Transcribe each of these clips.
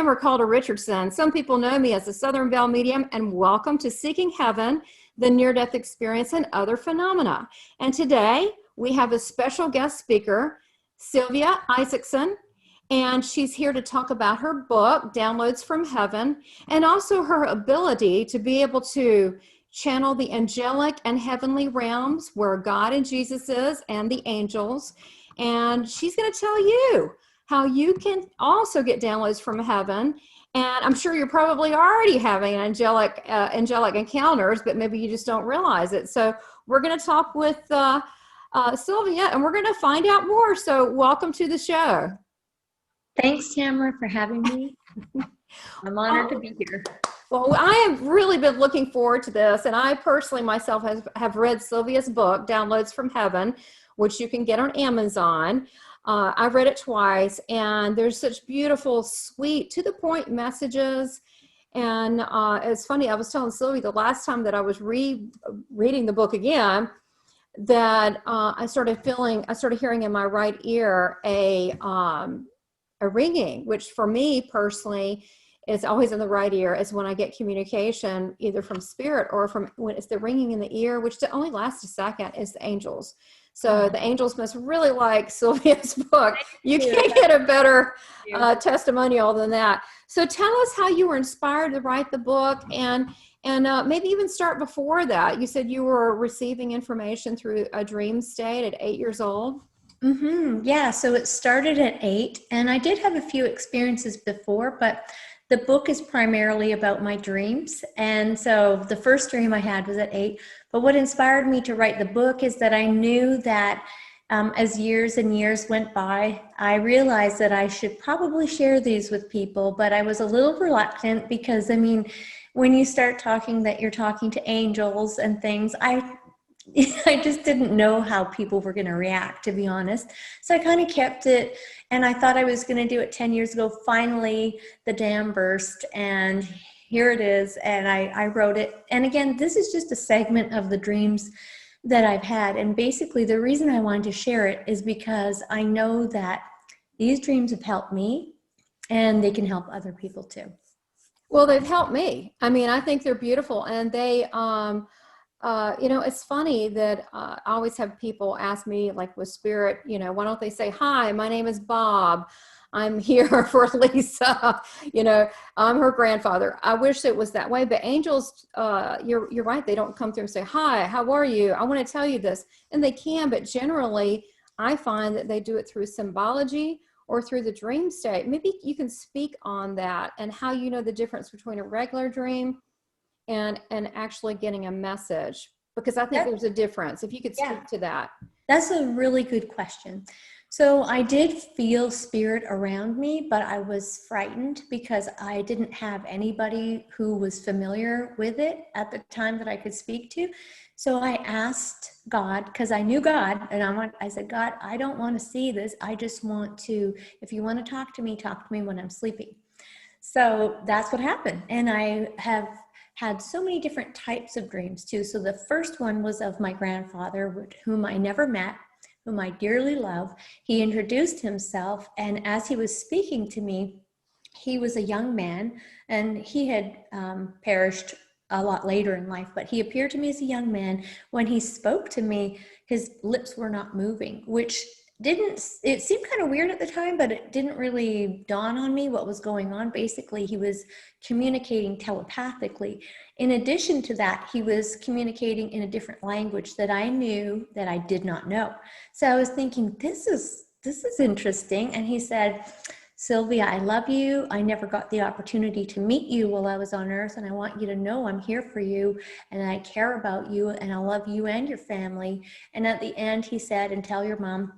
Tamara Calder Richardson. Some people know me as the Southern Belle Medium, and welcome to Seeking Heaven, the Near-Death Experience and Other Phenomena. And today we have a special guest speaker, Sylvia Isaacson, and she's here to talk about her book, Downloads from Heaven, and also her ability to be able to channel the angelic and heavenly realms where God and Jesus is and the angels. And she's going to tell you how you can also get downloads from heaven. And I'm sure you're probably already having angelic encounters, but maybe you just don't realize it. So we're going to talk with Sylvia, and we're going to find out more. So welcome to the show. Thanks, Tamara, for having me. I'm honored to be here. Well, I have really been looking forward to this, and I personally myself have read Sylvia's book, Downloads from Heaven, which you can get on Amazon. I've read it twice, and there's such beautiful, sweet, to-the-point messages. And it's funny, I was telling Sylvia the last time that I was reading the book again, that I started hearing in my right ear a ringing, which for me personally is always in the right ear, is when I get communication either from spirit or from when it's the ringing in the ear, which only lasts a second, is the angels. So the angels must really like Sylvia's book. You can't get a better testimonial than that. So tell us how you were inspired to write the book, and maybe even start before that. You said you were receiving information through a dream state at 8 years old. Yeah, so it started at 8, and I did have a few experiences before, but the book is primarily about my dreams. And so the first dream I had was at 8. But what inspired me to write the book is that I knew that as years and years went by, I realized that I should probably share these with people, but I was a little reluctant because, I mean, when you start talking that you're talking to angels and things, I just didn't know how people were going to react, to be honest. So I kind of kept it, and I thought I was going to do it 10 years ago. Finally, the dam burst, and here it is, and I wrote it. And again, this is just a segment of the dreams that I've had. And basically, the reason I wanted to share it is because I know that these dreams have helped me, and they can help other people too. Well, they've helped me. I mean, I think they're beautiful, and they you know, it's funny that I always have people ask me, like with spirit, you know, why don't they say, hi, my name is Bob. I'm here for Lisa. You know, I'm her grandfather. I wish it was that way, but angels, you're right. They don't come through and say, hi, how are you? I want to tell you this. And they can, but generally I find that they do it through symbology or through the dream state. Maybe you can speak on that and how you know the difference between a regular dream and actually getting a message, because I think there's a difference. If you could speak to that. That's a really good question. So I did feel spirit around me, but I was frightened because I didn't have anybody who was familiar with it at the time that I could speak to. So I asked God, because I knew God, and I said, God, I don't want to see this. I just want to, if you want to talk to me when I'm sleeping. So that's what happened. And I have had so many different types of dreams too. So the first one was of my grandfather, whom I never met, whom I dearly love. He introduced himself, and as he was speaking to me, he was a young man, and he had perished a lot later in life, but he appeared to me as a young man. When he spoke to me, his lips were not moving, which it seemed kind of weird at the time, but it didn't really dawn on me what was going on. Basically, he was communicating telepathically. In addition to that, he was communicating in a different language that I knew that I did not know. So I was thinking, this is interesting. And he said, Sylvia, I love you. I never got the opportunity to meet you while I was on earth, and I want you to know I'm here for you, and I care about you, and I love you and your family. And at the end, he said, and tell your mom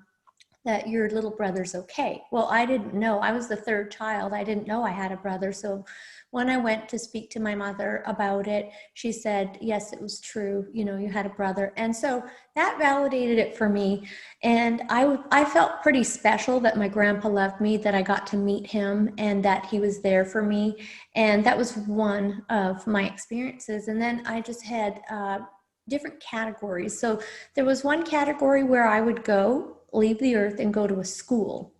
that your little brother's okay. Well, I didn't know. I was the third child. I didn't know I had a brother. So when I went to speak to my mother about it, she said, yes, it was true. You know, you had a brother. And so that validated it for me. And I felt pretty special that my grandpa loved me, that I got to meet him, and that he was there for me. And that was one of my experiences. And then I just had different categories. So there was one category where I would leave the earth and go to a school.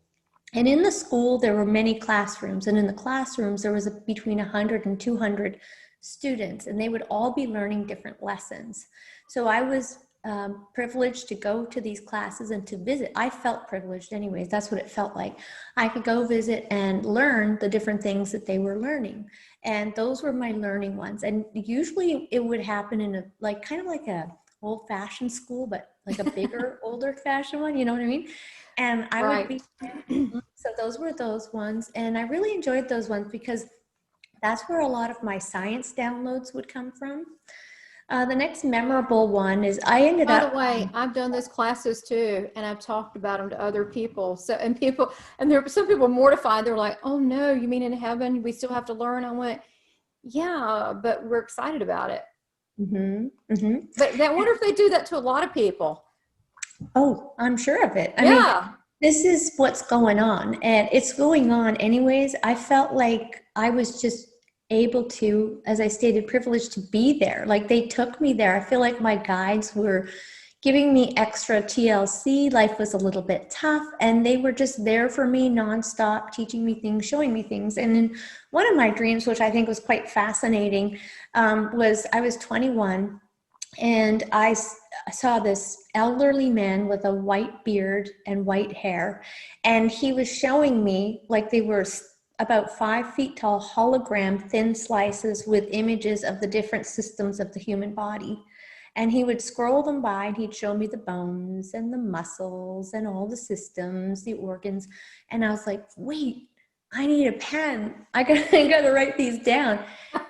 And in the school, there were many classrooms. And in the classrooms, there was between 100 and 200 students, and they would all be learning different lessons. So I was privileged to go to these classes and to visit. I felt privileged anyways. That's what it felt like. I could go visit and learn the different things that they were learning. And those were my learning ones. And usually it would happen in a, like, kind of like a old-fashioned school, but like a bigger, older fashioned one, you know what I mean? And I would be, so those were those ones. And I really enjoyed those ones because that's where a lot of my science downloads would come from. The next memorable one is I ended up. By the way, I've done those classes too, and I've talked about them to other people. So, and there were some people mortified. They're like, "Oh no, you mean in heaven we still have to learn?" I went, "Yeah, but we're excited about it." But I wonder if they do that to a lot of people. Oh, I'm sure of it. I mean, this is what's going on, and it's going on anyways. I felt like I was just able to, as I stated, privileged to be there. Like, they took me there. I feel like my guides were giving me extra TLC. Life was a little bit tough, and they were just there for me nonstop, teaching me things, showing me things. And in one of my dreams, which I think was quite fascinating, was I was 21, and I saw this elderly man with a white beard and white hair, and he was showing me, like, they were about 5 feet tall hologram thin slices with images of the different systems of the human body. And he would scroll them by, and he'd show me the bones and the muscles and all the systems, the organs. And I was like, wait, I need a pen. I gotta write these down.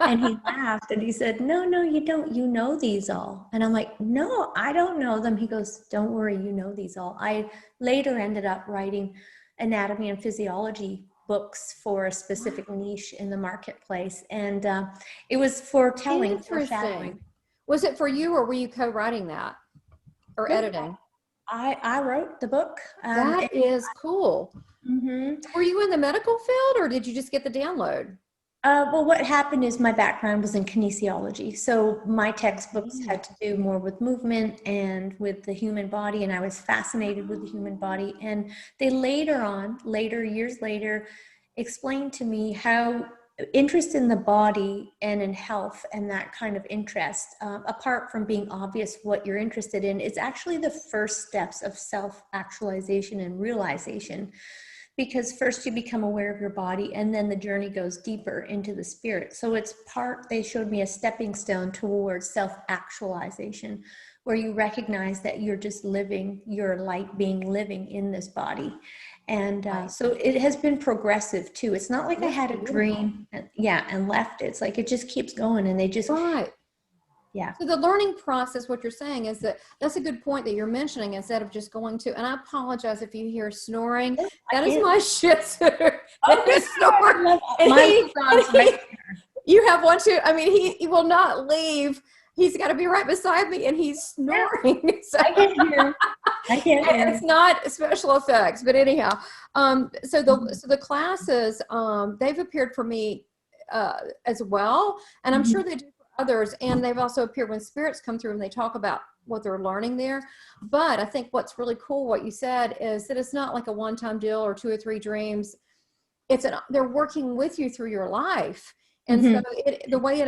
And he laughed and he said, no, you don't. You know these all. And I'm like, no, I don't know them. He goes, don't worry, you know these all. I later ended up writing anatomy and physiology books for a specific niche in the marketplace. And it was foretelling, foreshadowing. Was it for you, or were you co-writing that or editing? I wrote the book. That is cool. Were you in the medical field, or did you just get the download? Well, what happened is my background was in kinesiology. So my textbooks had to do more with movement and with the human body. And I was fascinated with the human body. And they years later, explained to me how interest in the body and in health and that kind of interest, apart from being obvious what you're interested in, is actually the first steps of self-actualization and realization. Because first you become aware of your body, and then the journey goes deeper into the spirit. So they showed me a stepping stone towards self-actualization, where you recognize that you're just living your light being living in this body. And so it has been progressive too. It's not like I had a dream and left it. It's like it just keeps going, and they just yeah. So the learning process, what you're saying is that's a good point that you're mentioning, instead of just going to, and I apologize if you hear snoring. That is my Shih Tzu. You have one too. I mean, he will not leave. He's got to be right beside me, and he's snoring. So, I can hear. It's not special effects, but anyhow. So the classes, they've appeared for me as well, and I'm sure they do others, and they've also appeared when spirits come through and they talk about what they're learning there. But I think what's really cool, what you said, is that it's not like a one-time deal or 2 or 3 dreams. They're working with you through your life. And so the way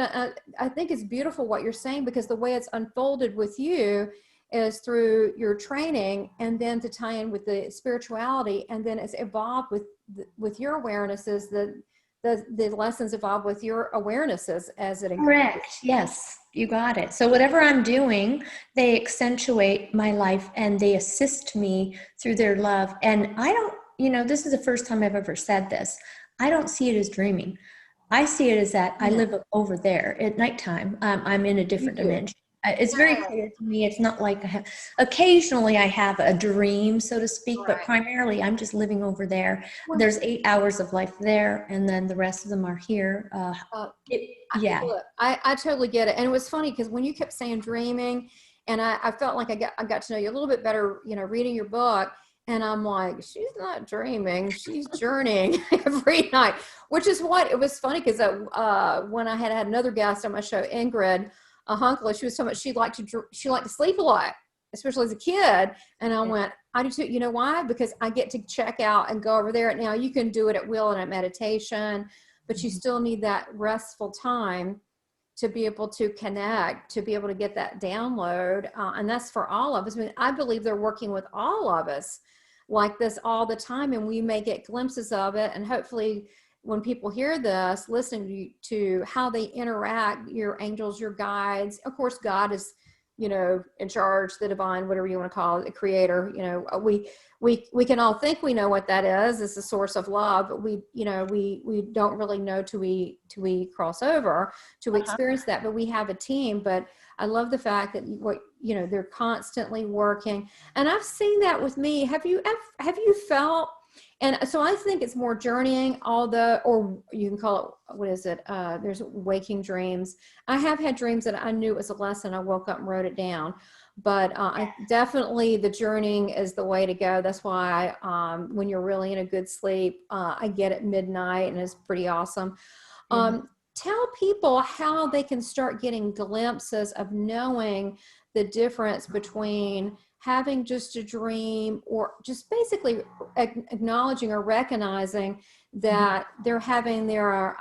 I think it's beautiful what you're saying, because the way it's unfolded with you is through your training, and then to tie in with the spirituality, and then it's evolved with your awarenesses. The lessons evolve with your awarenesses as it increases. Correct. Yes, you got it. So whatever I'm doing, they accentuate my life, and they assist me through their love. And I don't, this is the first time I've ever said this. I don't see it as dreaming. I see it as that I live over there at nighttime. I'm in a different dimension. It's very clear to me. It's not like occasionally I have a dream, so to speak, but primarily I'm just living over there. There's 8 hours of life there, and then the rest of them are here. I totally get it. And it was funny because when you kept saying dreaming, and I felt like I got to know you a little bit better, reading your book. And I'm like, she's not dreaming, she's journeying every night, which is what it was funny. Because when I had another guest on my show, Ingrid Hunkler, she was talking about she liked to sleep a lot, especially as a kid. And I went, I do too. You know why? Because I get to check out and go over there. Now you can do it at will in a meditation, but you still need that restful time to be able to connect, to be able to get that download. And that's for all of us. I mean, I believe they're working with all of us like this all the time, and we may get glimpses of it. And hopefully when people hear this, listening to how they interact, your angels, your guides, of course, God is, you know, in charge, the divine, whatever you want to call it, the creator. You know, we can all think we know what that is. It's the source of love, but we, you know, we don't really know till we cross over to experience that. But we have a team. But I love the fact that you know, they're constantly working, and I've seen that with me. Have you felt? And so I think it's more journeying, or you can call it, what is it? There's waking dreams. I have had dreams that I knew it was a lesson. I woke up and wrote it down. But I definitely, the journeying is the way to go. That's why when you're really in a good sleep, I get at midnight, and it's pretty awesome. Tell people how they can start getting glimpses of knowing the difference between having just a dream, or just basically acknowledging or recognizing that they're having their,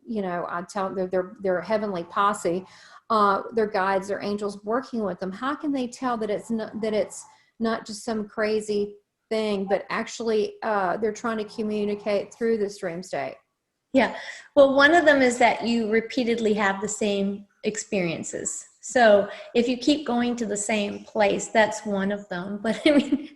you know, I tell them their heavenly posse, their guides, their angels working with them. How can they tell that it's not just some crazy thing, but actually they're trying to communicate through this dream state? Yeah. Well, one of them is that you repeatedly have the same experiences. So if you keep going to the same place, that's one of them. But I mean,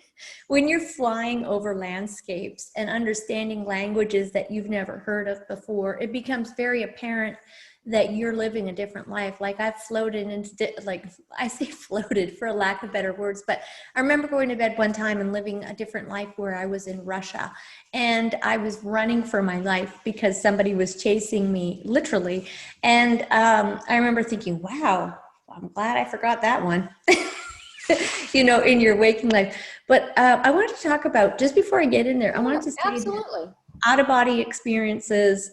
when you're flying over landscapes and understanding languages that you've never heard of before, it becomes very apparent that you're living a different life. Like I've floated into, like I say floated for a lack of better words, but I remember going to bed one time and living a different life where I was in Russia, and I was running for my life because somebody was chasing me, literally. And I remember thinking, wow, I'm glad I forgot that one, you know, in your waking life. But I wanted to talk about, just before I get in there, I wanted to say absolutely out-of-body experiences,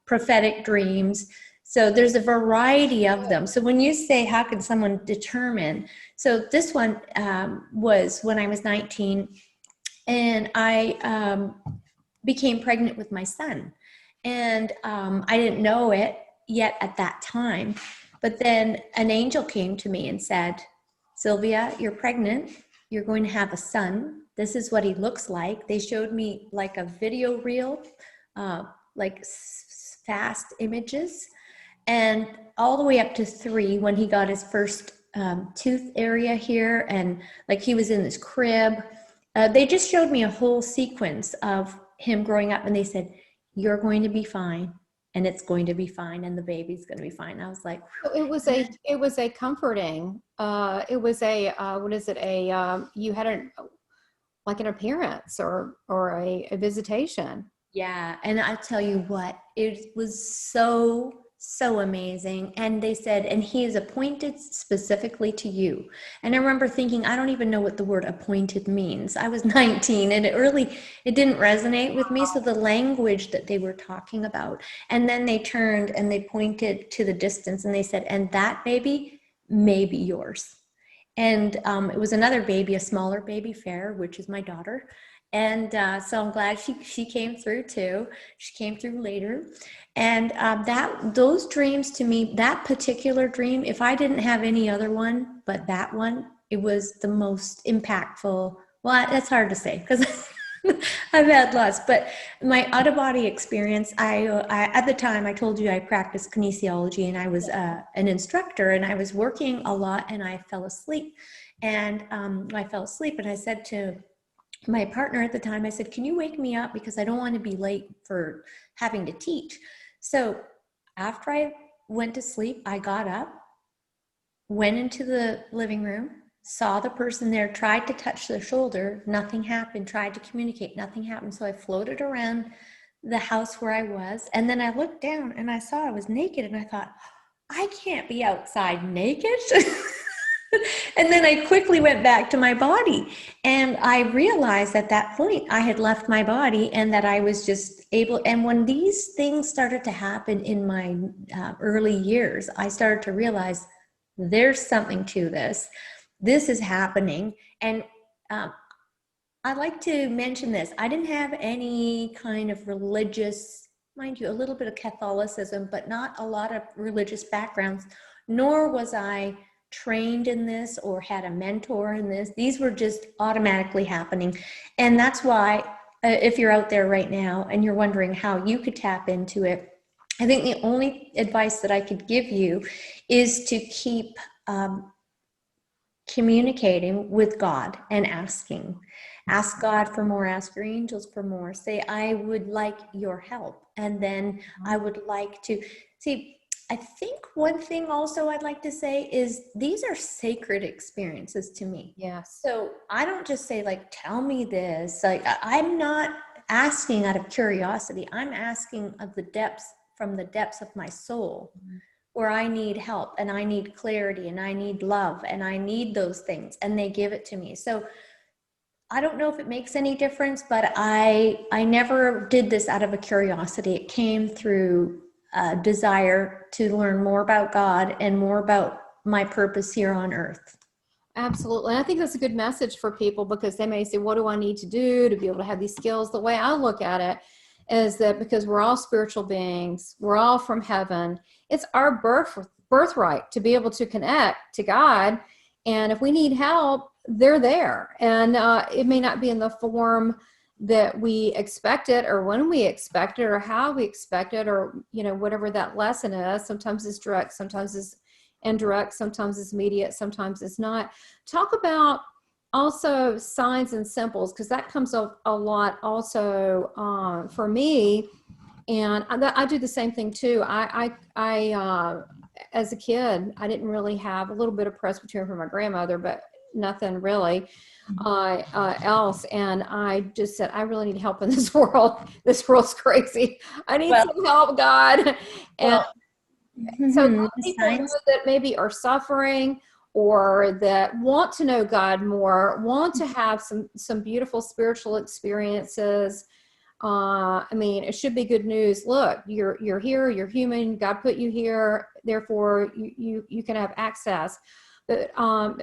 prophetic dreams. So there's a variety of them. So when you say, how can someone determine? So this one was when I was 19, and I became pregnant with my son. And I didn't know it yet at that time. But then an angel came to me and said, Sylvia, you're pregnant. You're going to have a son. This is what he looks like. They showed me like a video reel, like fast images, and all the way up to 3 when he got his first tooth area here, and like he was in this crib. They just showed me a whole sequence of him growing up, and they said, you're going to be fine, and it's going to be fine, and the baby's going to be fine. I was like, it was a comforting, it was a what is it, you had like an appearance or a visitation. yeah. And I tell you what, it was so amazing. And they said, and he is appointed specifically to you. And I remember thinking, I don't even know what the word appointed means. I was 19, and it didn't resonate with me. So the language that they were talking about, and then they turned and they pointed to the distance and they said, and that baby may be yours. And it was another baby, a smaller baby, Fair, which is my daughter. And so I'm glad she came through too. She came through later. And those dreams, to me, that particular dream, if I didn't have any other one, but that one, it was the most impactful. Well, that's hard to say because I've had lots, but my out-of-body experience, I at the time I told you I practiced kinesiology, and I was an instructor, and I was working a lot, and I fell asleep. And I said to my partner at the time, I said, can you wake me up, because I don't want to be late for having to teach. So after I went to sleep, I got up, went into the living room, saw the person there, tried to touch their shoulder, nothing happened, tried to communicate, nothing happened. So I floated around the house where I was, and then I looked down and I saw I was naked, and I thought, I can't be outside naked. And then I quickly went back to my body, and I realized at that point I had left my body, and that I was just able, and when these things started to happen in my early years, I started to realize there's something to this. This is happening. And I'd like to mention this. I didn't have any kind of religious, mind you, a little bit of Catholicism, but not a lot of religious backgrounds, nor was I trained in this or had a mentor in this. These were just automatically happening. And that's why, if you're out there right now and you're wondering how you could tap into it, I think the only advice that I could give you is to keep communicating with God and asking. Ask God for more, ask your angels for more. Say, I would like your help. And then I would like to see. I think one thing also I'd like to say is these are sacred experiences to me. Yes. So I don't just say, like, tell me this. Like, I'm not asking out of curiosity. I'm asking of the depths, from the depths of my soul, where I need help and I need clarity and I need love and I need those things, and they give it to me. So I don't know if it makes any difference, but I never did this out of a curiosity. It came through a desire to learn more about God and more about my purpose here on earth. Absolutely. And I think that's a good message for people, because they may say, what do I need to do to be able to have these skills? The way I look at it is that because we're all spiritual beings, we're all from heaven, it's our birthright to be able to connect to God. And if we need help, they're there. And it may not be in the form that we expect it, or when we expect it, or how we expect it, or, you know, whatever that lesson is. Sometimes it's direct, sometimes it's indirect, sometimes it's immediate, sometimes it's not. Talk about also signs and symbols, because that comes up a lot also for me. And I do the same thing too. As a kid, I didn't really have a little bit of Presbyterian from my grandmother, but nothing really else. And I just said, I really need help in this world. This world's crazy. I need some help, God. And so people that maybe are suffering or that want to know God more, want to have some beautiful spiritual experiences. I mean, it should be good news. Look, you're here, you're human, God put you here, therefore you can have access. But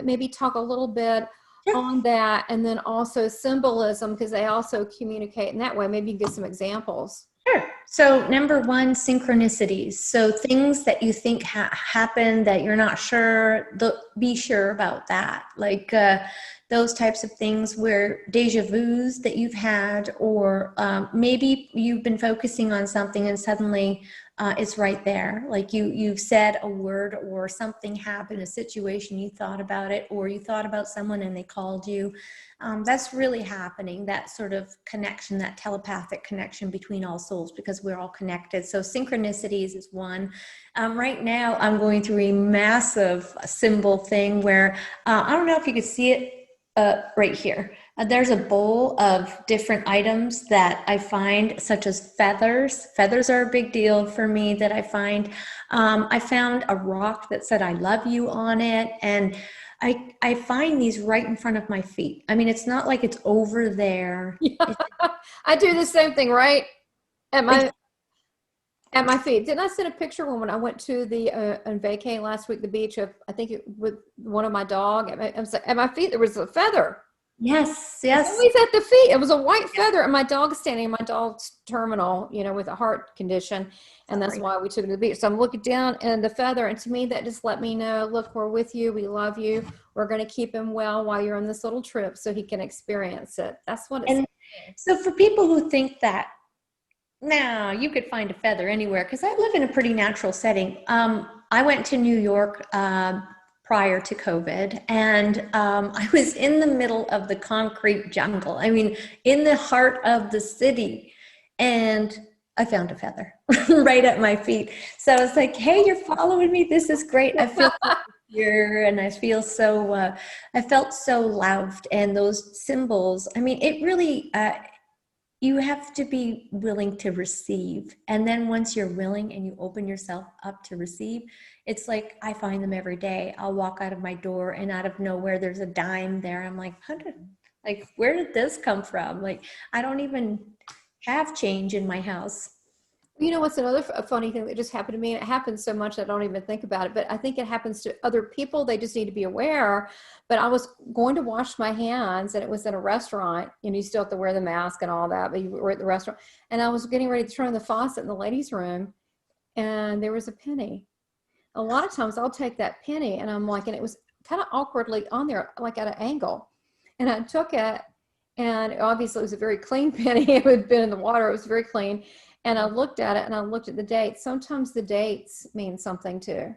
maybe talk a little bit on that, and then also symbolism, because they also communicate in that way. Maybe you can give some examples. Sure. So number one, synchronicities. So things that you think happen that you're not sure, be sure about that. Like those types of things where deja vus that you've had, or maybe you've been focusing on something and suddenly it's right there. Like you've said a word or something happened, a situation, you thought about it, or you thought about someone and they called you. That's really happening, that sort of connection, that telepathic connection between all souls, because we're all connected. So synchronicities is one. Right now, I'm going through a massive symbol thing where I don't know if you could see it right here. There's a bowl of different items that I find, such as feathers. Feathers are a big deal for me that I find. I found a rock that said, I love you on it. And I find these right in front of my feet. I mean, it's not like it's over there. Yeah. I do the same thing, right? At my feet. Didn't I send a picture when I went to the on vacay last week, the beach of, I think with one of my dog. At my feet, there was a feather. Yes. It's always at the feet. It was a white feather, and my dog's standing. My dog's terminal, with a heart condition, and that's why we took it to the beach. So I'm looking down, and the feather, and to me, that just let me know, look, we're with you. We love you. We're going to keep him well while you're on this little trip, so he can experience it. That's what it's. So for people who think that, now you could find a feather anywhere, because I live in a pretty natural setting. I went to New York prior to COVID, and I was in the middle of the concrete jungle. I mean, in the heart of the city, and I found a feather right at my feet. So I was like, hey, you're following me. This is great. I feel here, and I feel so, I felt so loved. And those symbols, I mean, it really, you have to be willing to receive. And then once you're willing and you open yourself up to receive, it's like, I find them every day. I'll walk out of my door, and out of nowhere, there's a dime there. I'm like, where did this come from? Like, I don't even have change in my house. You know what's another funny thing that just happened to me? And it happens so much I don't even think about it, but I think it happens to other people. They just need to be aware. But I was going to wash my hands, and it was in a restaurant, and you still have to wear the mask and all that, but you were at the restaurant. And I was getting ready to turn on the faucet in the ladies' room, and there was a penny. A lot of times I'll take that penny, and I'm like, and it was kind of awkwardly on there, like at an angle. And I took it, and obviously it was a very clean penny. It had been in the water. It was very clean. And I looked at it, and I looked at the dates. Sometimes the dates mean something too.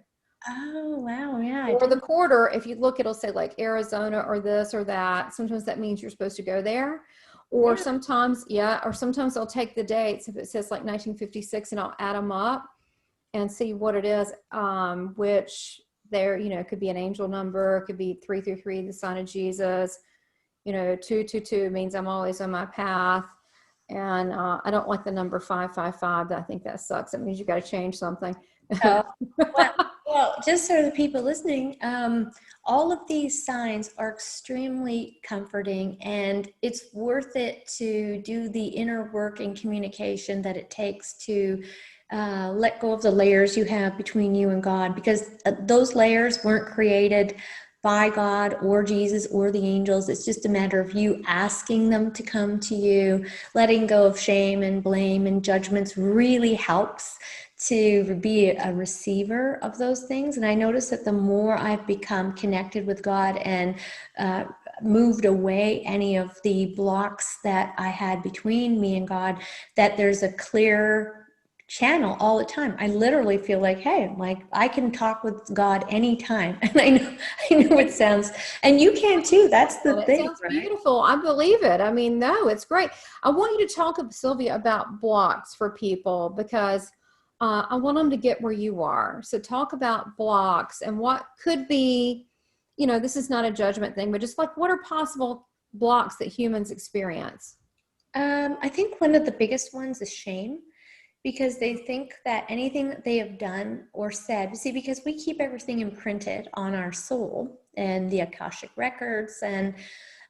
Oh, wow. Yeah, I Or the didn't. quarter, if you look, it'll say like Arizona or this or that. Sometimes that means you're supposed to go there. Or Yeah. sometimes, yeah, or sometimes I'll take the dates if it says like 1956, and I'll add them up and see what it is, which there, could be an angel number, it could be 333, the sign of Jesus, 222 means I'm always on my path. And I don't like the number 555. I think that sucks. It means you got to change something. Oh, well, just so the people listening, all of these signs are extremely comforting, and it's worth it to do the inner work and communication that it takes to let go of the layers you have between you and God, because those layers weren't created by God or Jesus or the angels. It's just a matter of you asking them to come to you. Letting go of shame and blame and judgments really helps to be a receiver of those things. And I notice that the more I've become connected with God and moved away any of the blocks that I had between me and God, that there's a clear channel all the time. I literally feel like, hey, like I can talk with God anytime. And I know it sounds, and you can too. That's the Well, it thing, sounds right? beautiful. I believe it. I mean, no, it's great. I want you to talk, Sylvia, about blocks for people, because I want them to get where you are. So talk about blocks and what could be, this is not a judgment thing, but just like what are possible blocks that humans experience? I think one of the biggest ones is shame, because they think that anything that they have done or said, see, because we keep everything imprinted on our soul and the Akashic records. And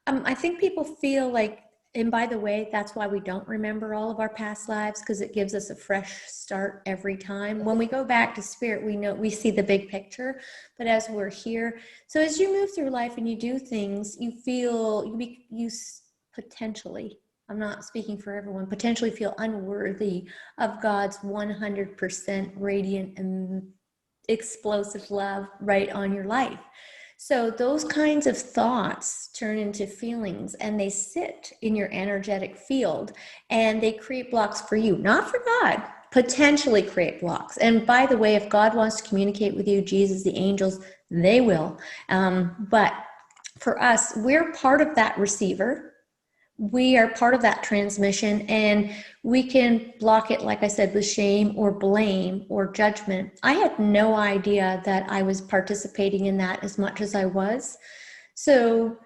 I think people feel like, and by the way, that's why we don't remember all of our past lives, because it gives us a fresh start every time. When we go back to spirit, we see the big picture, but as we're here, so as you move through life and you do things, you feel, you potentially, I'm not speaking for everyone, potentially feel unworthy of God's 100% radiant and explosive love right on your life. So those kinds of thoughts turn into feelings, and they sit in your energetic field, and they create blocks for you, not for God, potentially create blocks. And by the way, if God wants to communicate with you, Jesus, the angels, they will. But for us, we're part of that receiver. We are part of that transmission, and we can block it, like I said, with shame or blame or judgment. I had no idea that I was participating in that as much as I was. So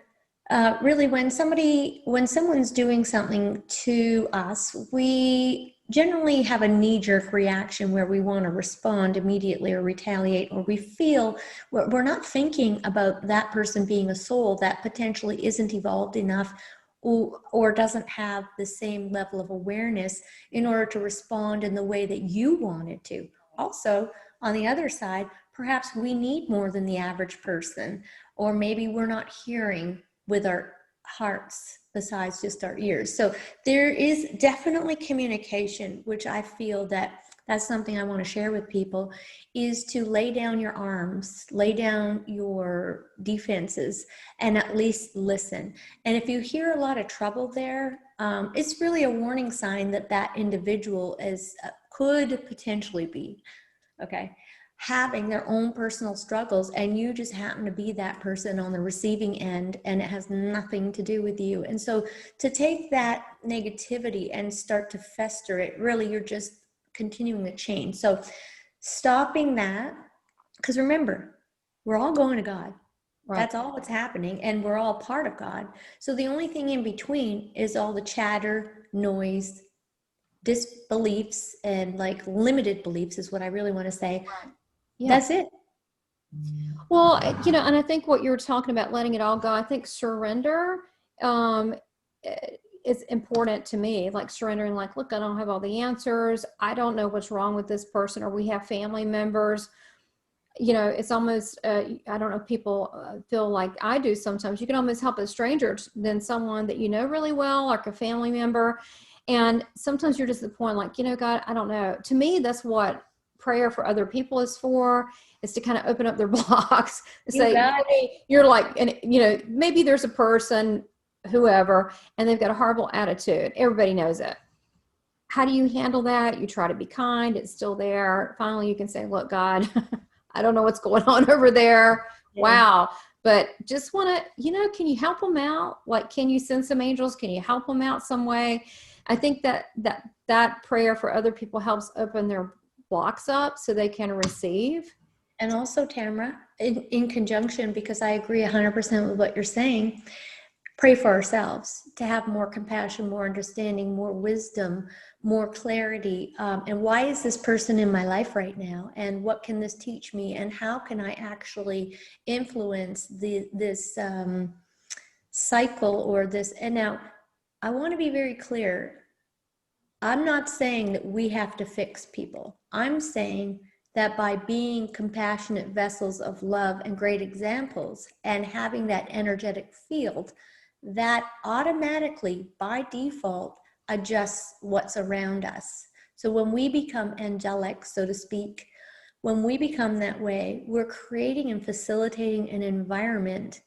really, when someone's doing something to us, we generally have a knee-jerk reaction where we want to respond immediately or retaliate, or we feel we're not thinking about that person being a soul that potentially isn't evolved enough, or doesn't have the same level of awareness in order to respond in the way that you wanted to. Also, on the other side, perhaps we need more than the average person, or maybe we're not hearing with our hearts besides just our ears. So there is definitely communication, which I feel that's something I want to share with people, is to lay down your arms, lay down your defenses, and at least listen. And if you hear a lot of trouble there, it's really a warning sign that that individual could potentially be, okay, having their own personal struggles, and you just happen to be that person on the receiving end, and it has nothing to do with you. And so to take that negativity and start to fester it, really you're just continuing the chain. So stopping that, because remember, we're all going to God. Right. That's all that's happening, and we're all part of God. So the only thing in between is all the chatter, noise, disbeliefs, and like limited beliefs is what I really want to say. Yeah. That's it. Well, and I think what you were talking about, letting it all go, I think surrender, is important to me, like surrendering, like, look, I don't have all the answers. I don't know what's wrong with this person, or we have family members. You know, it's almost, I don't know if people feel like I do sometimes. You can almost help a stranger than someone that you know really well, like a family member. And sometimes you're just at the point like, you know, God, I don't know. To me, that's what prayer for other people is for, is to kind of open up their blocks and You say, got hey, you're like, and you know, maybe there's a person, whoever, and they've got a horrible attitude. Everybody knows it. How do you handle that? You try to be kind. It's still there. Finally, you can say, look, God, I don't know what's going on over there. Yeah. Wow. But just want to, you know, can you help them out? Like, can you send some angels? Can you help them out some way? I think that prayer for other people helps open their blocks up so they can receive. And also, Tamara, in conjunction, because I agree 100% with what you're saying, pray for ourselves to have more compassion, more understanding, more wisdom, more clarity. And why is this person in my life right now? And what can this teach me? And how can I actually influence this cycle or this? And now, I want to be very clear. I'm not saying that we have to fix people. I'm saying that by being compassionate vessels of love and great examples and having that energetic field, that automatically, by default, adjusts what's around us. So when we become angelic, so to speak, when we become that way, we're creating and facilitating an environment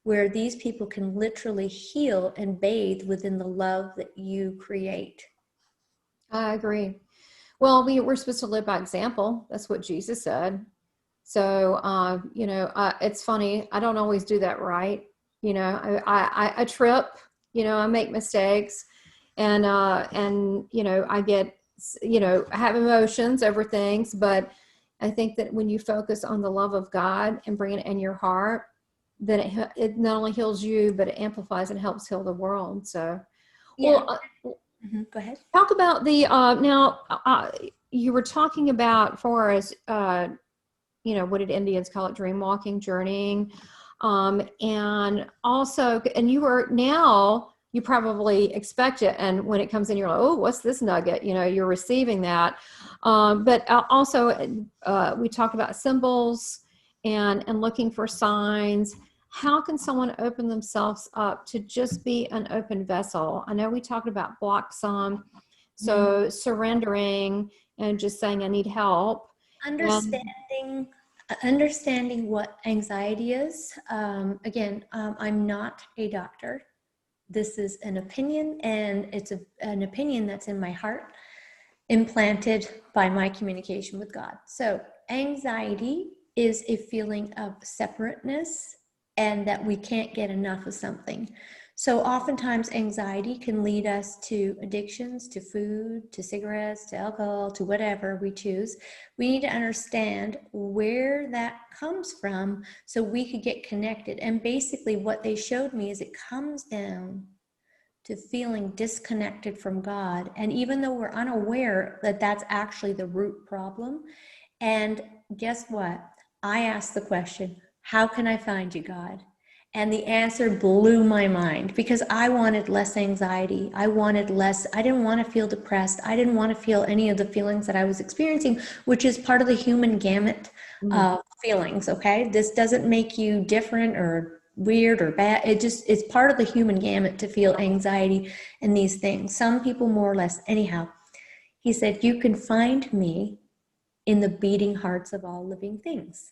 where these people can literally heal and bathe within the love that you create. I agree. Well, we're supposed to live by example. That's what Jesus said. So, you know, it's funny. I don't always do that right. You know, I trip, you know, I make mistakes, and, you know, I get, you know, I have emotions over things, but I think that when you focus on the love of God and bring it in your heart, then it not only heals you, but it amplifies and helps heal the world. So, Yeah. well, Go ahead. talk about the, now, you were talking about, for as, you know, what did Indians call it? Dream walking, journeying. And also, and you are now, you probably expect it. And when it comes in, you're like, oh, what's this nugget? You know, you're receiving that. But also, we talked about symbols and looking for signs. How can someone open themselves up to just be an open vessel? I know we talked about block some, so surrendering and just saying, I need help. Understanding what anxiety is. Again, I'm not a doctor. This is an opinion, and it's an opinion that's in my heart, implanted by my communication with God. So anxiety is a feeling of separateness and that we can't get enough of something. So oftentimes anxiety can lead us to addictions, to food, to cigarettes, to alcohol, to whatever we choose. We need to understand where that comes from so we could get connected. And basically what they showed me is it comes down to feeling disconnected from God. And even though we're unaware that that's actually the root problem, and guess what? I asked the question, how can I find you, God? And the answer blew my mind because I wanted less anxiety. I didn't want to feel depressed. I didn't want to feel any of the feelings that I was experiencing, which is part of the human gamut of feelings, okay? This doesn't make you different or weird or bad. It's part of the human gamut to feel anxiety and these things. Some people more or less. Anyhow, he said, you can find me in the beating hearts of all living things.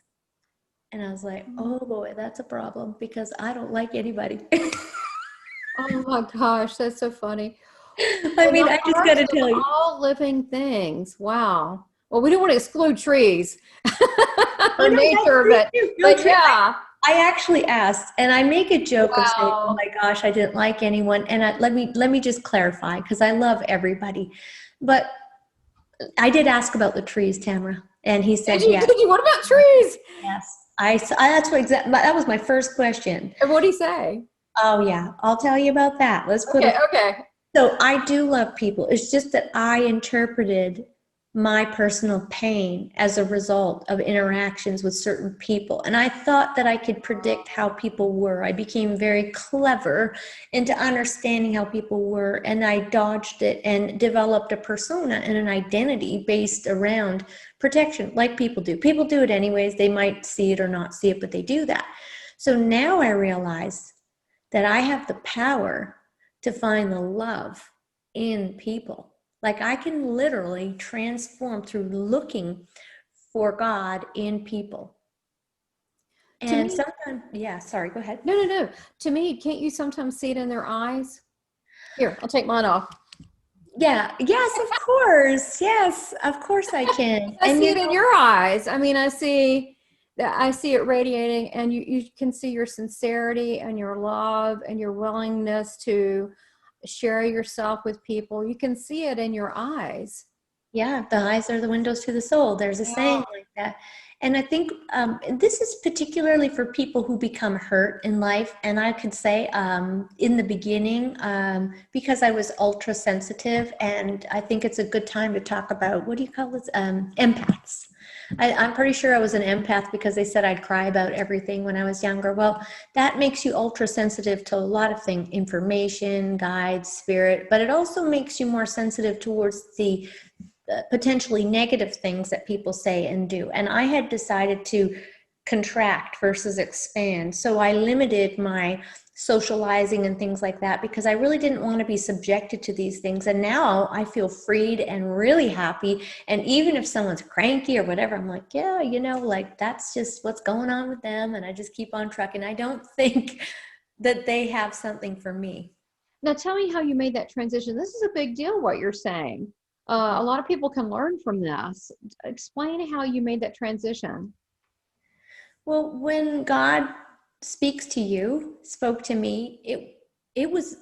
And I was like, oh boy, that's a problem because I don't like anybody. Oh my gosh, that's so funny. I mean, I just got to tell you. All living things. Wow. Well, we don't want to exclude trees or no, nature, but yeah. I actually asked, and I make a joke of saying, Wow. "Oh my gosh, I didn't like anyone." And let me just clarify because I love everybody, but I did ask about the trees, Tamara, and he said, "Yes, Did you? What about trees? yes." That's what that was my first question. And what did he say? Oh yeah, I'll tell you about that. Let's put it. Okay. So I do love people. It's just that I interpreted my personal pain as a result of interactions with certain people. And I thought that I could predict how people were. I became very clever into understanding how people were, and I dodged it and developed a persona and an identity based around protection, like people do. People do it anyways. They might see it or not see it, but they do that. So now I realize that I have the power to find the love in people. Like I can literally transform through looking for God in people. To And me, sometimes, yeah, sorry, go ahead. no. To me, can't you sometimes see it in their eyes? Here, I'll take mine off. Yeah, yes, of course. Yes, of course I can. I And see you it in know, your eyes. I mean, I see that, I see it radiating, and you can see your sincerity and your love and your willingness to share yourself with people. You can see it in your eyes. yeah, the eyes are the windows to the soul. There's a saying like that. And I think this is particularly for people who become hurt in life. And I could say in the beginning, because I was ultra sensitive, and I think it's a good time to talk about, what do you call this? Empaths. I'm pretty sure I was an empath because they said I'd cry about everything when I was younger. Well, that makes you ultra sensitive to a lot of things, information, guides, spirit, but it also makes you more sensitive towards the potentially negative things that people say and do. And I had decided to contract versus expand. So I limited my socializing and things like that because I really didn't want to be subjected to these things. And now I feel freed and really happy. And even if someone's cranky or whatever, I'm like, yeah, like that's just what's going on with them. And I just keep on trucking. I don't think that they have something for me. Now, tell me how you made that transition. This is a big deal, what you're saying. A lot of people can learn from this. Explain how you made that transition. Well, when God speaks to you, spoke to me, it was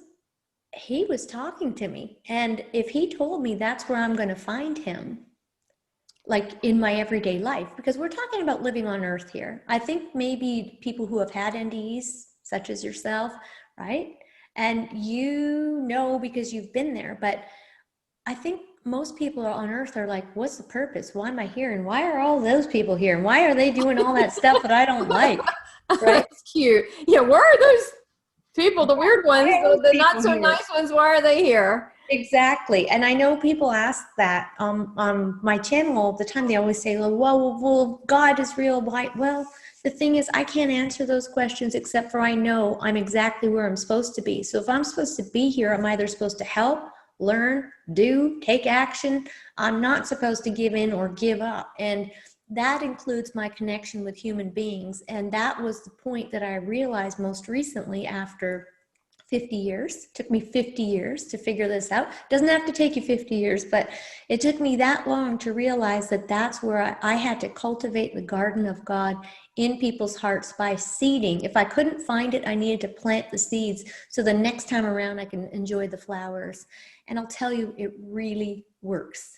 he was talking to me. And if he told me that's where I'm going to find him, like in my everyday life, because we're talking about living on earth here. I think maybe people who have had NDEs, such as yourself, right? And because you've been there, but I think most people on earth are like, what's the purpose? Why am I here? And why are all those people here? And why are they doing all that stuff that I don't like? Right? That's cute. Yeah, where are those people, the weird Why ones, are those the not people so here? nice ones? Why are they here? Exactly. And I know people ask that on my channel all the time. They always say, well, God is real. Why? Well, the thing is, I can't answer those questions except for I know I'm exactly where I'm supposed to be. So if I'm supposed to be here, I'm either supposed to help, learn, do, take action. I'm not supposed to give in or give up. And that includes my connection with human beings. And that was the point that I realized most recently after 50 years. It took me 50 years to figure this out. It doesn't have to take you 50 years, but it took me that long to realize that that's where I had to cultivate the garden of God in people's hearts by seeding. If I couldn't find it, I needed to plant the seeds so the next time around I can enjoy the flowers. And I'll tell you, it really works.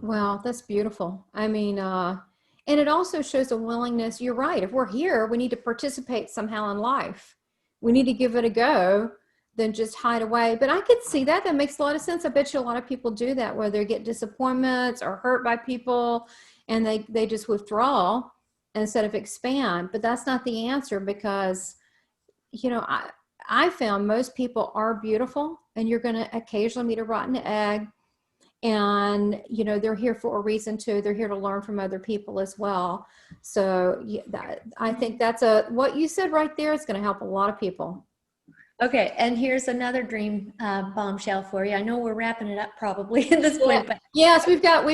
Well, that's beautiful. I mean, and it also shows a willingness. You're right. If we're here, we need to participate somehow in life. We need to give it a go than just hide away. But I could see that. That makes a lot of sense. I bet you a lot of people do that, where they get disappointments or hurt by people and they just withdraw instead of expand. But that's not the answer because, you know, I found most people are beautiful, and you're going to occasionally meet a rotten egg, and they're here for a reason too. They're here to learn from other people as well. So yeah, I think that's what you said right there is going to help a lot of people. Okay, and here's another dream bombshell for you. I know we're wrapping it up probably at this Yeah. point, but Yes, we've got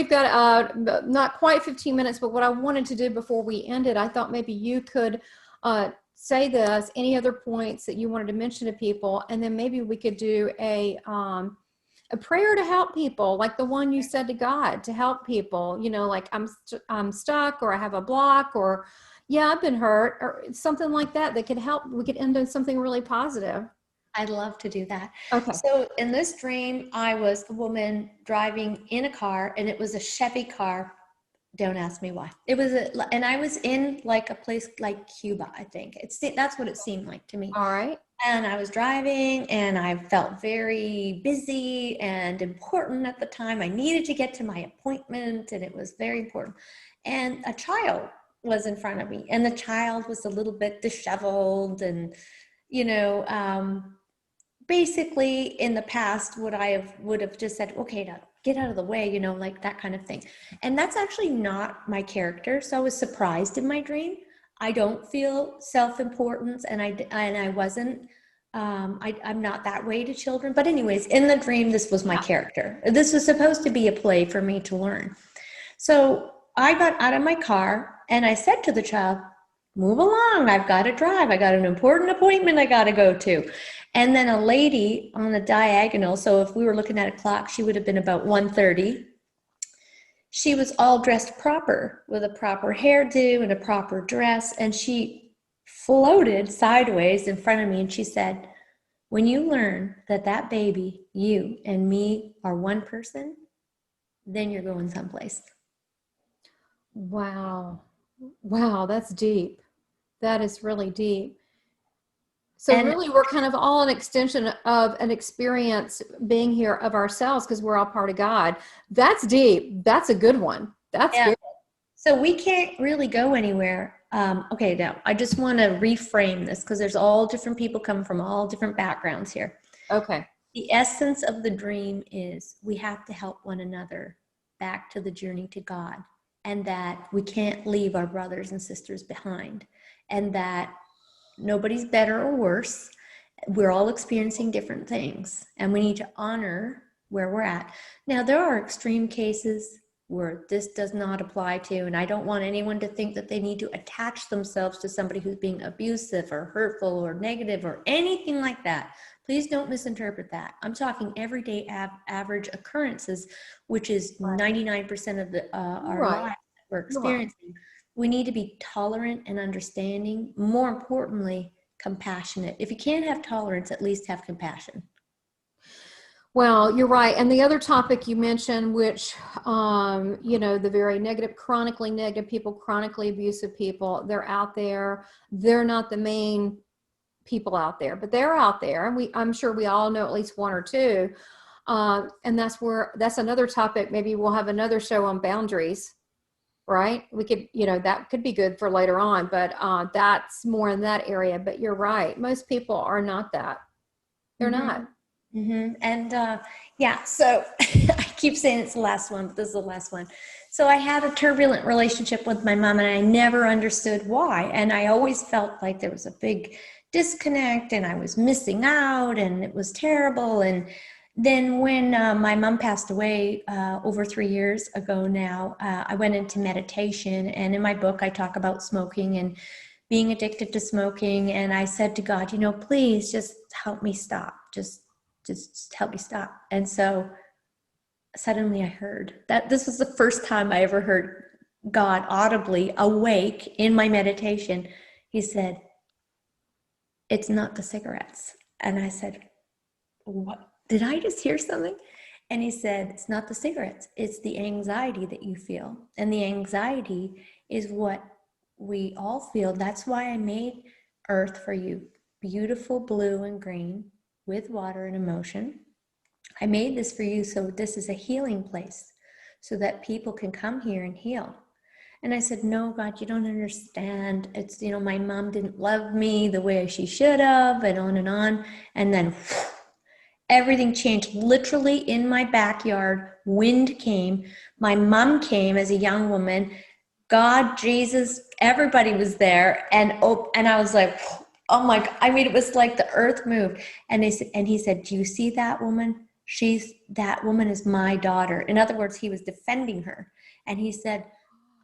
not quite 15 minutes, but what I wanted to do before we ended, I thought maybe you could say this, any other points that you wanted to mention to people, and then maybe we could do a prayer to help people, like the one you said to God to help people, like I'm stuck, or I have a block, or yeah, I've been hurt, or something like that could help. We could end on something really positive. I'd love to do that. Okay. So in this dream, I was a woman driving in a car, and it was a Chevy car. Don't ask me why. And I was in like a place like Cuba, I think. That's what it seemed like to me. All right. And I was driving and I felt very busy and important at the time. I needed to get to my appointment and it was very important. And a child was in front of me, and the child was a little bit disheveled and, you know, basically in the past would have just said, okay, now get out of the way, you know, like that kind of thing. And that's actually not my character. So I was surprised in my dream. I don't feel self-importance, and I wasn't. I'm not that way to children. But anyways, in the dream, this was my character. This was supposed to be a play for me to learn. So I got out of my car and I said to the child, move along. I've got to drive. I got an important appointment I got to go to. And then a lady on the diagonal, so if we were looking at a clock, she would have been about 1:30. She was all dressed proper with a proper hairdo and a proper dress. And she floated sideways in front of me and she said, when you learn that that baby, you and me are one person, then you're going someplace. Wow. Wow, that's deep. That is really deep. So And really, we're kind of all an extension of an experience being here of ourselves because we're all part of God. That's deep. That's a good one. That's yeah, good. so we can't really go anywhere. Okay, now I just want to reframe this because there's all different people coming from all different backgrounds here. Okay. The essence of the dream is we have to help one another back to the journey to God, and that we can't leave our brothers and sisters behind, and that nobody's better or worse. We're all experiencing different things, and we need to honor where we're at. Now, there are extreme cases where this does not apply to, and I don't want anyone to think that they need to attach themselves to somebody who's being abusive or hurtful or negative or anything like that. Please don't misinterpret that. I'm talking everyday average occurrences, which is 99% of our Right. lives that we're You're right. experiencing. We need to be tolerant and understanding. More importantly, compassionate. If you can't have tolerance, at least have compassion. Well, you're right. And the other topic you mentioned, which, you know, the very negative, chronically negative people, chronically abusive people, they're out there. They're not the main people out there, but they're out there. And I'm sure we all know at least one or two. And that's another topic. Maybe we'll have another show on boundaries, right? We could, you know, that could be good for later on, but that's more in that area. But you're right. Most people are not that. They're not. Mm-hmm. And yeah, so I keep saying it's the last one, but this is the last one. So I had a turbulent relationship with my mom, and I never understood why. And I always felt like there was a big disconnect, and I was missing out, and it was terrible. And then when my mom passed away over 3 years ago now, I went into meditation. And in my book, I talk about smoking and being addicted to smoking. And I said to God, you know, please just help me stop. Just help me stop. And so suddenly I heard that this was the first time I ever heard God audibly awake in my meditation. He said, it's not the cigarettes. And I said, what? Did I just hear something? And he said, it's not the cigarettes. It's the anxiety that you feel. And the anxiety is what we all feel. That's why I made Earth for you, beautiful blue and green, with water and emotion. I made this for you so this is a healing place so that people can come here and heal. And I said, no, God, you don't understand. It's, you know, my mom didn't love me the way she should have, and on and on. And then everything changed. Literally in my backyard, wind came. My mom came as a young woman. God, Jesus, everybody was there. And I was like, oh my God. I mean, it was like the earth moved. And he said, do you see that woman? That woman is my daughter. In other words, he was defending her. And he said,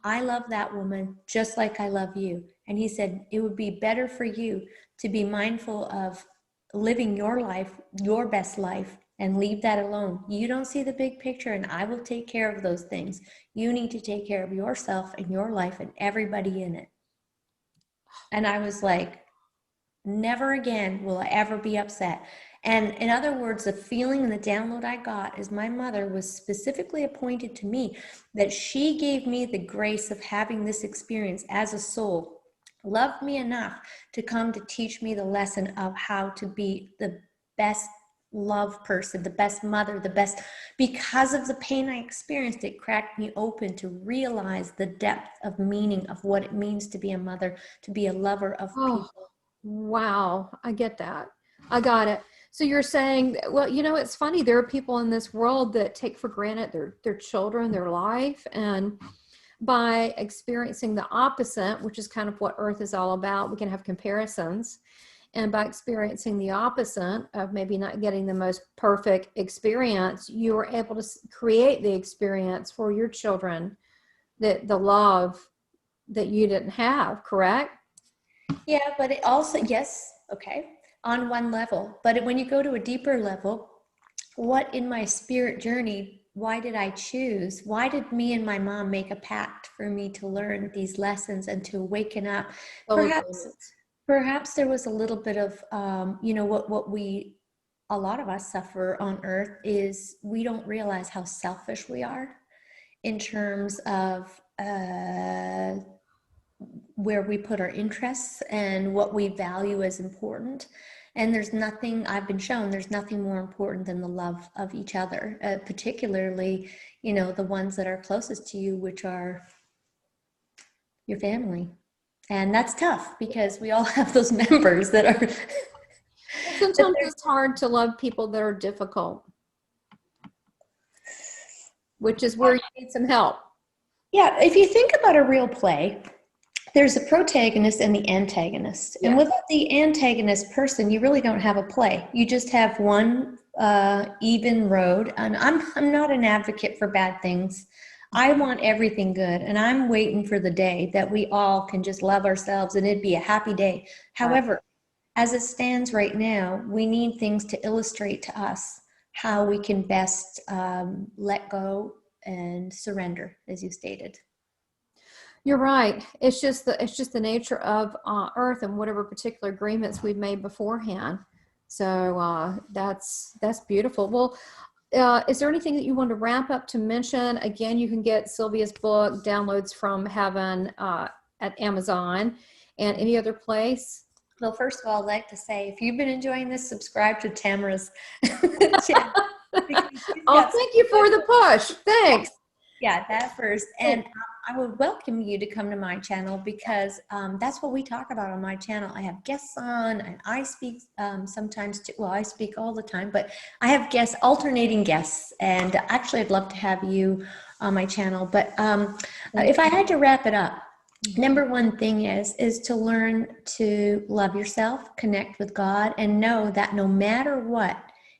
I love that woman just like I love you. And he said, it would be better for you to be mindful of living your life, your best life, and leave that alone. You don't see the big picture, and I will take care of those things. You need to take care of yourself and your life and everybody in it. And I was like, never again will I ever be upset. And in other words, the feeling and the download I got is my mother was specifically appointed to me, that she gave me the grace of having this experience as a soul loved me enough to come to teach me the lesson of how to be the best love person, the best mother, the best, because of the pain I experienced, it cracked me open to realize the depth of meaning of what it means to be a mother, to be a lover of Oh, people. wow. I get that. I got it. So you're saying, well, you know, it's funny. There are people in this world that take for granted their children, their life, and by experiencing the opposite, which is kind of what Earth is all about, we can have comparisons. And by experiencing the opposite of maybe not getting the most perfect experience, you were able to create the experience for your children, that the love that you didn't have, correct? Yeah, but it also, yes, okay, on one level. But when you go to a deeper level, what in my spirit journey, why did I choose? Why did me and my mom make a pact for me to learn these lessons and to awaken up? Soul Perhaps, agreements. perhaps there was a little bit of, what we, a lot of us suffer on earth is we don't realize how selfish we are in terms of where we put our interests and what we value as important. And there's nothing, I've been shown, there's nothing more important than the love of each other, particularly, the ones that are closest to you, which are your family. And that's tough because we all have those members that are. Sometimes it's hard to love people that are difficult, which is where you need some help. Yeah, if you think about a real play, there's a protagonist and the antagonist. And Yeah. without the antagonist person, you really don't have a play. You just have one even road. And I'm not an advocate for bad things. I want everything good. And I'm waiting for the day that we all can just love ourselves and it'd be a happy day. However, as it stands right now, we need things to illustrate to us how we can best let go and surrender, as you stated. You're right. It's just the nature of Earth and whatever particular agreements we've made beforehand. So that's beautiful. Well, is there anything that you want to wrap up to mention? Again, you can get Sylvia's book, Downloads from Heaven, at Amazon, and any other place. Well, first of all, I'd like to say, if you've been enjoying this, subscribe to Tamara's channel. Oh, thank you for the push. Thanks. Yeah, that first. And I would welcome you to come to my channel because that's what we talk about on my channel. I have guests on and I speak sometimes too. Well, I speak all the time, but I have guests, alternating guests. And actually, I'd love to have you on my channel. But if I had to wrap it up, number one thing is to learn to love yourself, connect with God, and know that no matter what,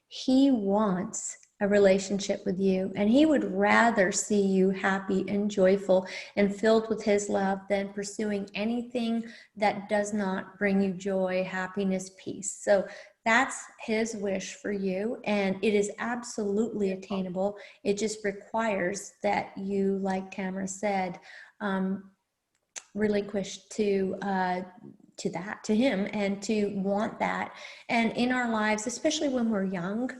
He wants a relationship with you, and He would rather see you happy and joyful and filled with His love than pursuing anything that does not bring you joy, happiness, peace. So that's His wish for you, and it is absolutely attainable. It just requires that you, like Tamara said, relinquish to Him and to want that. And in our lives, especially when we're young,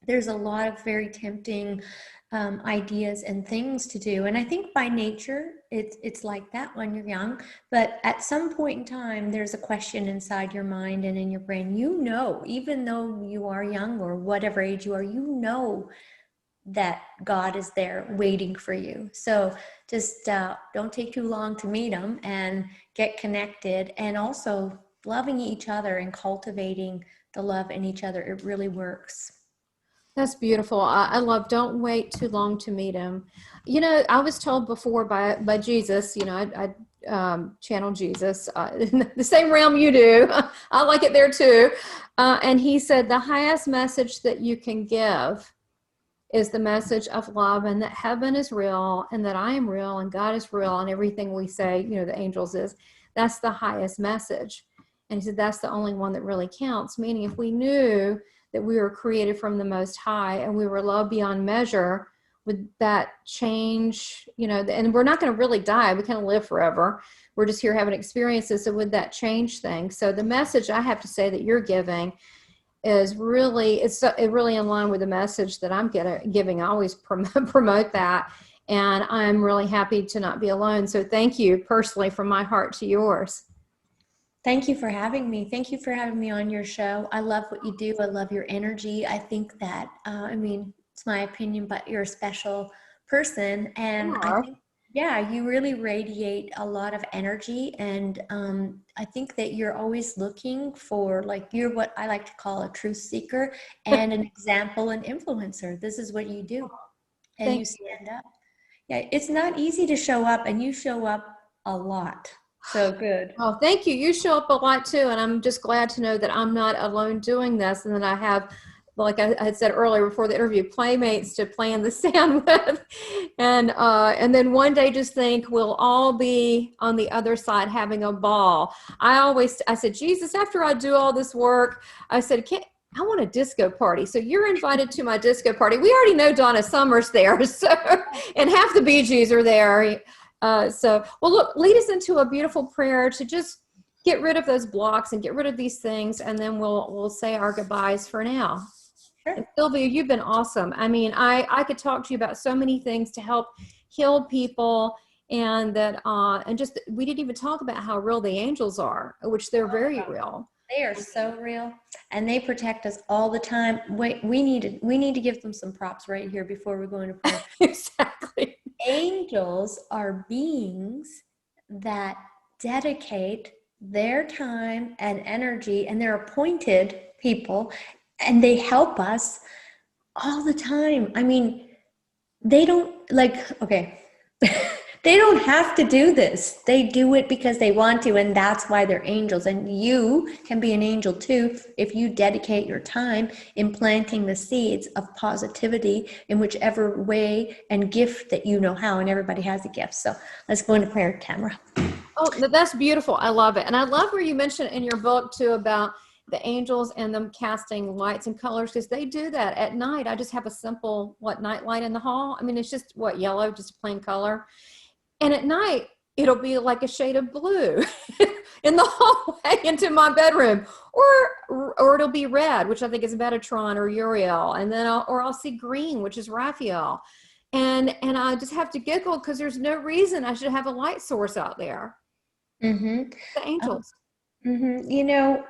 there's a lot of very tempting ideas and things to do. And I think by nature, it's like that when you're young. But at some point in time, there's a question inside your mind and in your brain. Even though you are young or whatever age you are, that God is there waiting for you. So just don't take too long to meet Him and get connected. And also loving each other and cultivating the love in each other. It really works. That's beautiful. I love, don't wait too long to meet Him. I was told before by Jesus, I channel Jesus in the same realm you do. I like it there too. And he said, the highest message that you can give is the message of love, and that heaven is real, and that I am real, and God is real, and everything we say, the angels is. That's the highest message. And he said, that's the only one that really counts. Meaning, if we knew that we were created from the Most High and we were loved beyond measure, would that change, and we're not going to really die. We can't live forever. We're just here having experiences. So would that change things? So the message I have to say that you're giving is really, it's really in line with the message that I'm giving. I always promote that. And I'm really happy to not be alone. So thank you personally from my heart to yours. Thank you for having me. Thank you for having me on your show. I love what you do. I love your energy. I think that, I mean, it's my opinion, but you're a special person. And I Aw. think, yeah, you really radiate a lot of energy. And I think that you're always looking for, like, you're what I like to call a truth seeker and an example and influencer. This is what you do. And you Thank you. stand up. Yeah, it's not easy to show up, and you show up a lot. So good. Oh, thank you. You show up a lot too, and I'm just glad to know that I'm not alone doing this, and that I have, like I had said earlier before the interview, playmates to play in the sand with, and then one day just think we'll all be on the other side having a ball. I said, Jesus, after I do all this work, I said, I want a disco party. So you're invited to my disco party. We already know Donna Summer's there, so and half the Bee Gees are there. Well, look, lead us into a beautiful prayer to just get rid of those blocks and get rid of these things, and then we'll say our goodbyes for now. Sure. And Sylvia, you've been awesome. I mean, I could talk to you about so many things to help heal people, and that and just we didn't even talk about how real the angels are, which they're very real. They are so real, and they protect us all the time. Wait, we need to give them some props right here before we go into prayer. Exactly. Angels are beings that dedicate their time and energy, and they're appointed people, and they help us all the time. I mean, they don't like, okay. They don't have to do this. They do it because they want to, and that's why they're angels. And you can be an angel too if you dedicate your time in planting the seeds of positivity in whichever way and gift that you know how. And everybody has a gift. So let's go into prayer, Tamara. Oh, that's beautiful. I love it. And I love where you mentioned in your book too about the angels and them casting lights and colors, because they do that at night. I just have a simple, night light in the hall. I mean, it's just yellow, just a plain color. And at night, it'll be like a shade of blue in the hallway into my bedroom, or it'll be red, which I think is Metatron or Uriel. And then I'll see green, which is Raphael. And I just have to giggle because there's no reason I should have a light source out there. Mm-hmm. The angels. Mm-hmm. You know,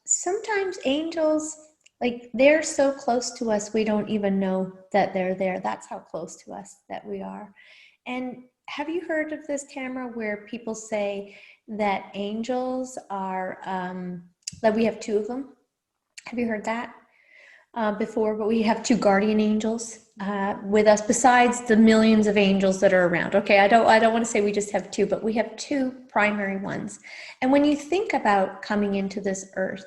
sometimes angels, like, they're so close to us, we don't even know that they're there. That's how close to us that we are. And have you heard of this, Tamara, where people say that angels are, that we have two of them? Have you heard that before? But we have two guardian angels with us besides the millions of angels that are around. Okay, I don't want to say we just have two, but we have two primary ones. And when you think about coming into this earth,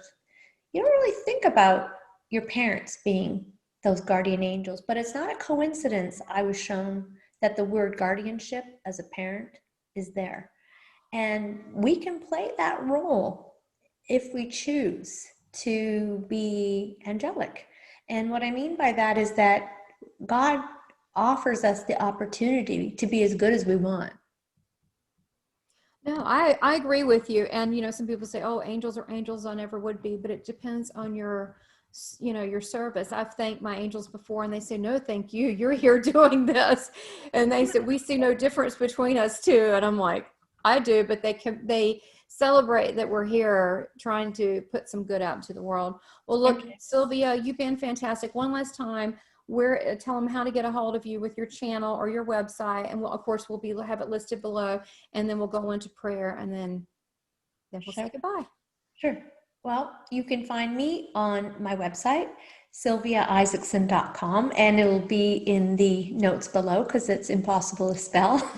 you don't really think about your parents being those guardian angels, but it's not a coincidence, I was shown, that the word guardianship as a parent is there. And we can play that role if we choose to be angelic. And what I mean by that is that God offers us the opportunity to be as good as we want. No, I agree with you. And, some people say, oh, angels are angels. I never would be, but it depends on your service. I've thanked my angels before and they say, no, thank you. You're here doing this. And they said, we see no difference between us two. And I'm like, I do, but they celebrate that we're here trying to put some good out into the world. Well, look, Sylvia, you've been fantastic. One last time, tell them how to get a hold of you with your channel or your website. And of course, we'll have it listed below, and then we'll go into prayer, and then we'll say goodbye. Sure. Well, you can find me on my website, sylviaisaacson.com, and it'll be in the notes below because it's impossible to spell.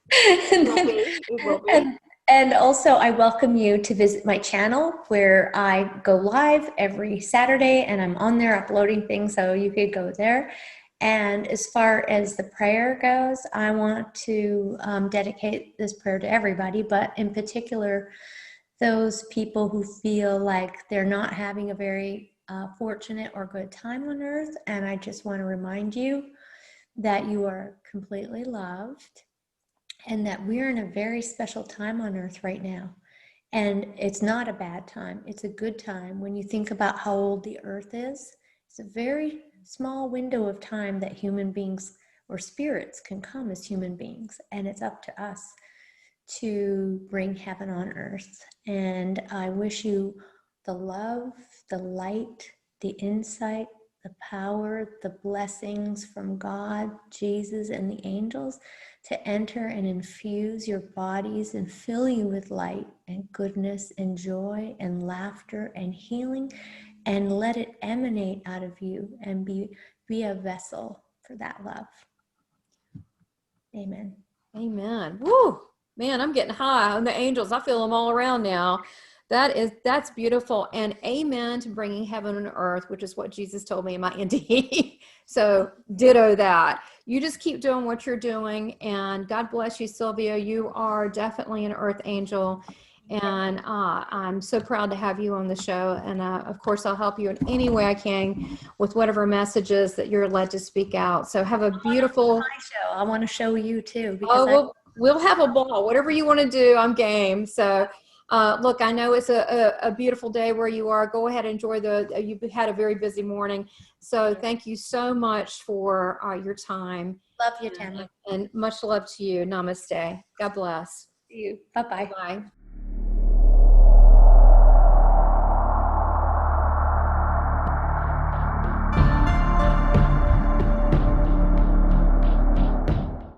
It will be. And also, I welcome you to visit my channel where I go live every Saturday, and I'm on there uploading things, so you could go there. And as far as the prayer goes, I want to dedicate this prayer to everybody, but in particular, those people who feel like they're not having a very fortunate or good time on earth. And I just want to remind you that you are completely loved and that we're in a very special time on earth right now. And it's not a bad time. It's a good time. When you think about how old the earth is, it's a very small window of time that human beings or spirits can come as human beings. And it's up to us to bring heaven on earth. And I wish you the love, the light, the insight, the power, the blessings from God, Jesus, and the angels to enter and infuse your bodies and fill you with light and goodness and joy and laughter and healing, and let it emanate out of you and be a vessel for that love. Amen. Amen. Woo, man, I'm getting high on the angels. I feel them all around now. That's beautiful. And amen to bringing heaven on earth, which is what Jesus told me in my NDE. So ditto that. You just keep doing what you're doing, and God bless you, Sylvia. You are definitely an earth angel. And I'm so proud to have you on the show. And of course, I'll help you in any way I can with whatever messages that you're led to speak out. So have a beautiful Show. I want to show you too, Oh, because we'll have a ball. Whatever you want to do, I'm game. So, look, I know it's a beautiful day where you are. Go ahead and enjoy you've had a very busy morning. So thank you so much for your time. love you, Tamara. And much love to you. Namaste. God bless. See you. Bye-bye. Bye-bye.